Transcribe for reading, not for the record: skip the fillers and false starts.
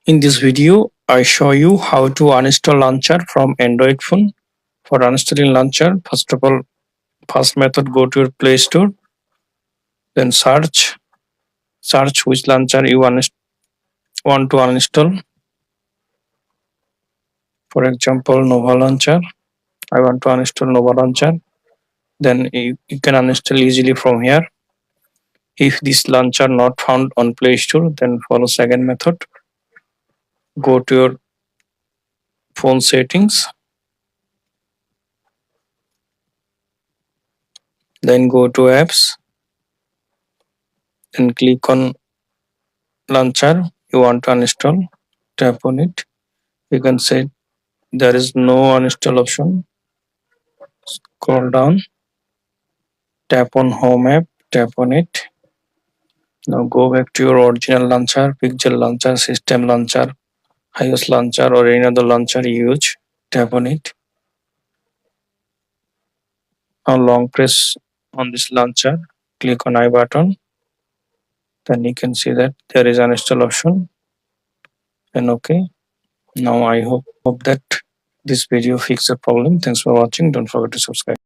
In this video, I show you how to uninstall launcher from Android phone. For uninstalling launcher, first method, go to your Play Store, then search which launcher you want to uninstall. For example, Nova launcher. I want to uninstall Nova launcher. Then you can uninstall easily from here. If this launcher not found on Play Store, then follow second method. Go to your phone settings, then go to apps, then click on launcher you want to uninstall. Tap on it. You can say there is no uninstall option. Scroll down, tap on home app, tap on it. Now go back to your original launcher, pixel launcher, system launcher, iOS launcher, or any other launcher you use. Tap on it. Now long press on this launcher, click on I button. Then you can see that there is an install option. And okay. Now I hope that this video fixed the problem. Thanks for watching. Don't forget to subscribe.